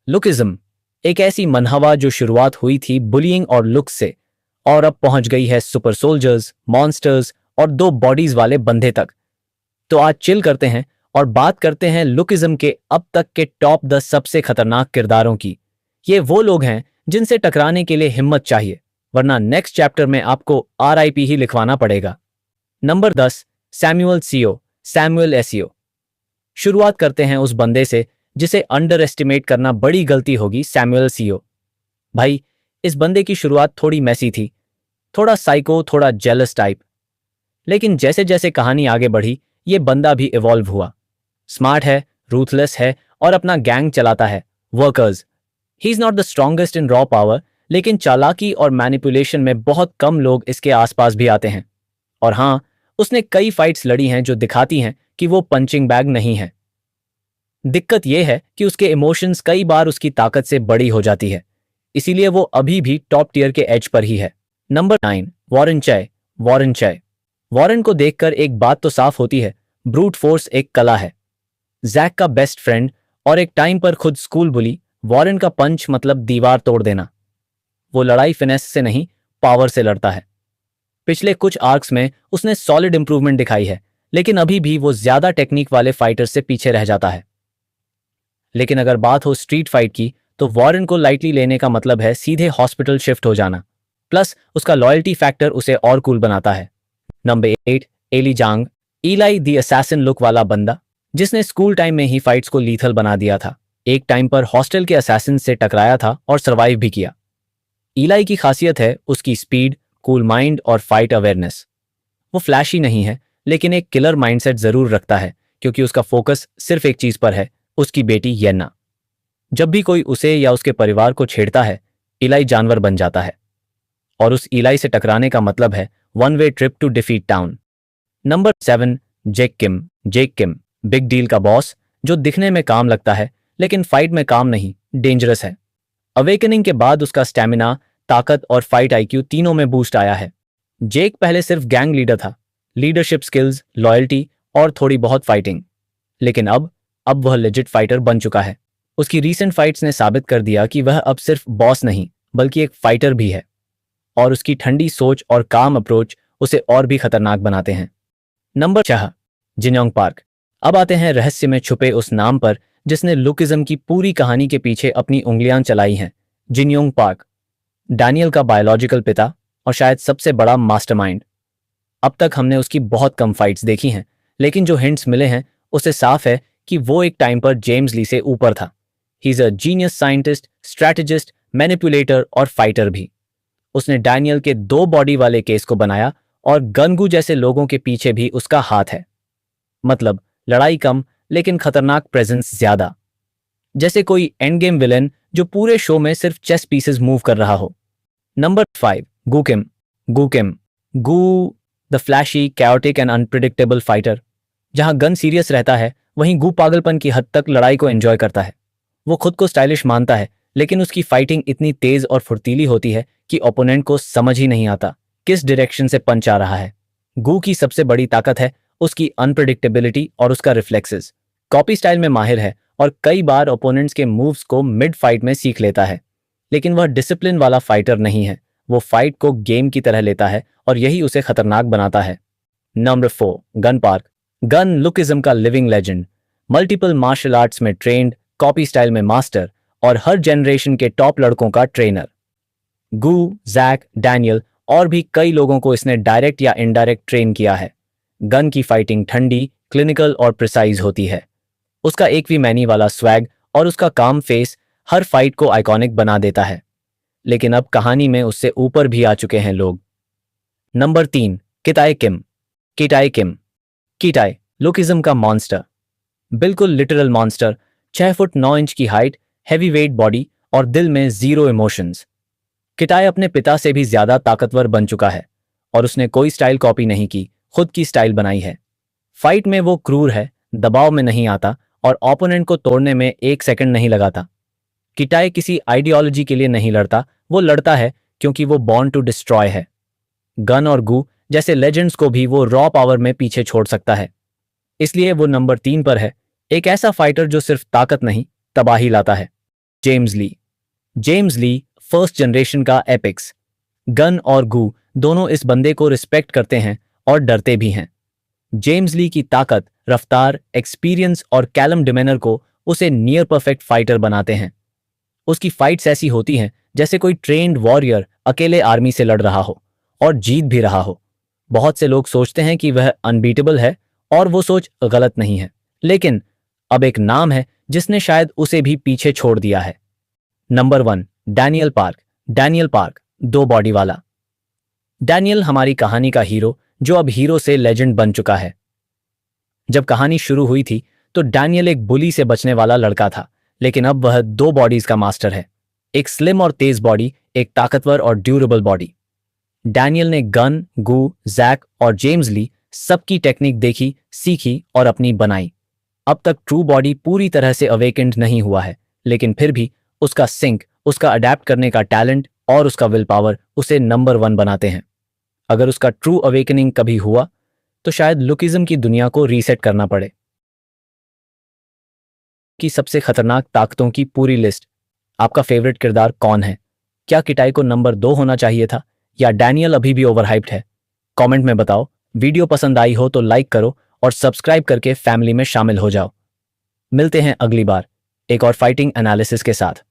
Lookism एक ऐसी मनहवा जो शुरुआत हुई थी बुलिंग और लुक्स से और अब पहुंच गई है सुपर सोल्जर्स, मॉन्स्टर्स और दो बॉडीज वाले बंदे तक। तो आज चिल करते हैं और बात करते हैं लुकिज्म के अब तक के टॉप 10 सबसे खतरनाक किरदारों की। ये वो लोग हैं जिनसे टकराने के लिए हिम्मत चाहिए, वरना नेक्स्ट चैप्टर में आपको RIP ही लिखवाना पड़ेगा। Number 10, Samuel SEO. शुरुआत करते हैं उस बंदे से जिसे अंडर एस्टिमेट करना बड़ी गलती होगी, सैमुअल सीओ। भाई, इस बंदे की शुरुआत थोड़ी मैसी थी, थोड़ा साइको, थोड़ा जेलस टाइप। लेकिन जैसे जैसे कहानी आगे बढ़ी ये बंदा भी इवॉल्व हुआ। स्मार्ट है, रूथलेस है और अपना गैंग चलाता है, workers. He is not the strongest in raw power, लेकिन चालाकी और मैनिपुलेशन में बहुत कम लोग इसके आसपास भी आते हैं। और हाँ, उसने कई फाइट्स लड़ी हैं जो दिखाती हैं कि वो पंचिंग बैग नहीं है। दिक्कत यह है कि उसके इमोशंस कई बार उसकी ताकत से बड़ी हो जाती है, इसीलिए वो अभी भी टॉप टियर के एज पर ही है। नंबर 9, वॉरेन चाय। वॉरेन को देखकर एक बात तो साफ होती है, ब्रूट फोर्स एक कला है। जैक का बेस्ट फ्रेंड और एक टाइम पर खुद स्कूल बुली, वॉरेन का पंच मतलब दीवार तोड़ देना। वो लड़ाई फिनेस से नहीं, पावर से लड़ता है। पिछले कुछ आर्क्स में उसने सॉलिड इंप्रूवमेंट दिखाई है, लेकिन अभी भी वो ज्यादा टेक्निक वाले फाइटर से पीछे रह जाता है। लेकिन अगर बात हो स्ट्रीट फाइट की, तो वॉरेन को लाइटली लेने का मतलब है सीधे हॉस्पिटल शिफ्ट हो जाना। प्लस उसका लॉयल्टी फैक्टर उसे और कूल बनाता है। Number 8, Eli Jang. Eli the assassin look वाला बंदा जिसने स्कूल टाइम में ही फाइट्स को लीथल बना दिया था। एक टाइम पर हॉस्टल के असैसिन से टकराया था और सर्वाइव भी किया। इलाई की खासियत है उसकी स्पीड, कूल माइंड और फाइट अवेयरनेस। वो फ्लैशी नहीं है, लेकिन एक किलर माइंडसेट जरूर रखता है, क्योंकि उसका फोकस सिर्फ एक चीज पर है, उसकी बेटी येन्ना। जब भी कोई उसे या उसके परिवार को छेड़ता है, इलाई जानवर बन जाता है। और उस इलाई से टकराने का मतलब है one way trip to defeat town. Number 7, Jake Kim. Big deal का बॉस जो दिखने में काम लगता है, लेकिन फाइट में काम नहीं, डेंजरस है। अवेकनिंग के बाद उसका स्टैमिना, ताकत और फाइट IQ तीनों में बूस्ट आया है। जेक पहले सिर्फ गैंग लीडर था, लीडरशिप स्किल्स, लॉयल्टी और थोड़ी बहुत फाइटिंग। लेकिन अब वह लेजिट फाइटर बन चुका है। उसकी रीसेंट फाइट्स ने साबित कर दिया कि वह अब सिर्फ बॉस नहीं, बल्कि एक फाइटर भी है। और उसकी ठंडी सोच और काम अप्रोच उसे और भी खतरनाक बनाते हैं। Number 6, Jinyoung Park. अब आते हैं रहस्य में छुपे उस नाम पर जिसने लुकिज्म की पूरी कहानी के पीछे अपनी उंगलियां चलाई हैं, जिन्योंग पार्क। डैनियल का बायोलॉजिकल पिता और शायद सबसे बड़ा मास्टरमाइंड। अब तक हमने उसकी बहुत कम फाइट्स देखी हैं, लेकिन जो हिंट्स मिले हैं उससे साफ है कि वो एक टाइम पर जेम्स ली से ऊपर था। He is a genius scientist, strategist, manipulator और फाइटर भी। उसने डैनियल के 2 बॉडी वाले केस को बनाया और गनगू जैसे लोगों के पीछे भी उसका हाथ है। मतलब लड़ाई कम, लेकिन खतरनाक प्रेजेंस ज्यादा। जैसे कोई एंड गेम विलेन जो पूरे शो में सिर्फ चेस पीसेस मूव कर रहा हो। Number 5, Goo the flashy, chaotic and unpredictable fighter. जहां गन सीरियस रहता है, वहीं गू पागलपन की हद तक लड़ाई को एंजॉय करता है। वो खुद को स्टाइलिश मानता है, लेकिन उसकी फाइटिंग इतनी तेज और फुर्तीली होती है कि ओपोनेंट को समझ ही नहीं आता किस डायरेक्शन से पंच आ रहा है। गू की सबसे बड़ी ताकत है उसकी अनप्रिडिक्टेबिलिटी और उसका रिफ्लेक्सेस। कॉपी स्टाइल में माहिर है और कई बार ओपोनेंट्स के मूव्स को मिड फाइट में सीख लेता है। लेकिन वह डिसिप्लिन वाला फाइटर नहीं है, वो फाइट को गेम की तरह लेता है और यही उसे खतरनाक बनाता है। Number 4, Gun Park. Gun Lookism का living legend, multiple martial arts में ट्रेंड, कॉपी स्टाइल में मास्टर और हर जनरेशन के टॉप लड़कों का ट्रेनर। गू, जैक, डैनियल और भी कई लोगों को इसने डायरेक्ट या इनडायरेक्ट ट्रेन किया है। गन की फाइटिंग ठंडी, क्लिनिकल और प्रिसाइज होती है। उसका एक भी मैनी वाला स्वैग और उसका काम फेस हर फाइट को आइकॉनिक बना देता है। लेकिन अब कहानी में उससे ऊपर भी आ चुके हैं लोग। नंबर 3, किटाई किम। किटाई लुकिज्म का मॉन्स्टर, बिल्कुल लिटरल मॉन्स्टर। 6 फुट 9 इंच की हाइट, हैवी वेट बॉडी और दिल में जीरो इमोशंस। किटाई अपने पिता से भी ज्यादा ताकतवर बन चुका है और उसने कोई स्टाइल कॉपी नहीं की, खुद की स्टाइल बनाई है। फाइट में वो क्रूर है, दबाव में नहीं आता और ओपोनेंट को तोड़ने में 1 सेकंड नहीं लगाता। किटाई किसी आइडियोलॉजी के लिए नहीं लड़ता, वो लड़ता है क्योंकि वो बॉर्न टू डिस्ट्रॉय है। गन और गू जैसे लेजेंड्स को भी वो रॉ पावर में पीछे छोड़ सकता है, इसलिए वो नंबर 3 पर है। एक ऐसा फाइटर जो सिर्फ ताकत नहीं, तबाही लाता है। जेम्स ली। जेम्स ली फर्स्ट जनरेशन का एपिक्स। गन और गू दोनों इस बंदे को रिस्पेक्ट करते हैं और डरते भी हैं। जेम्स ली की ताकत, रफ्तार, एक्सपीरियंस और कैलम डिमेनर को उसे नियर परफेक्ट फाइटर बनाते हैं। उसकी फाइट्स ऐसी होती हैं जैसे कोई ट्रेन्ड वॉरियर अकेले आर्मी से लड़ रहा हो और जीत भी रहा हो। बहुत से लोग सोचते हैं कि वह अनबीटेबल है और वो सोच गलत नहीं है, लेकिन अब एक नाम है जिसने शायद उसे भी पीछे छोड़ दिया है। Number 1, Daniel park. Daniel park, 2 body वाला। डैनियल हमारी कहानी का हीरो जो अब हीरो से लेजेंड बन चुका है। जब कहानी शुरू हुई थी तो डैनियल एक बुली से बचने वाला लड़का था, लेकिन अब वह 2 बॉडीज का मास्टर है। एक स्लिम और तेज बॉडी, एक ताकतवर और ड्यूरेबल बॉडी। डैनियल ने गन, गू, जैक और जेम्स ली सबकी टेक्निक देखी, सीखी और अपनी बनाई। अब तक ट्रू बॉडी पूरी तरह से अवेकेंड नहीं हुआ है, लेकिन फिर भी उसका सिंक, उसका अडेप्ट करने का टैलेंट और उसका विल पावर उसे नंबर 1 बनाते हैं। अगर उसका ट्रू अवेकनिंग कभी हुआ तो शायद लुकिज्म की दुनिया को रीसेट करना पड़े। की सबसे खतरनाक ताकतों की पूरी लिस्ट। आपका फेवरेट किरदार कौन है? क्या किटाई को नंबर 2 होना चाहिए था या डैनियल अभी भी ओवरहाइप्ड है? कमेंट में बताओ। वीडियो पसंद आई हो तो लाइक करो और सब्सक्राइब करके फैमिली में शामिल हो जाओ। मिलते हैं अगली बार एक और फाइटिंग एनालिसिस के साथ।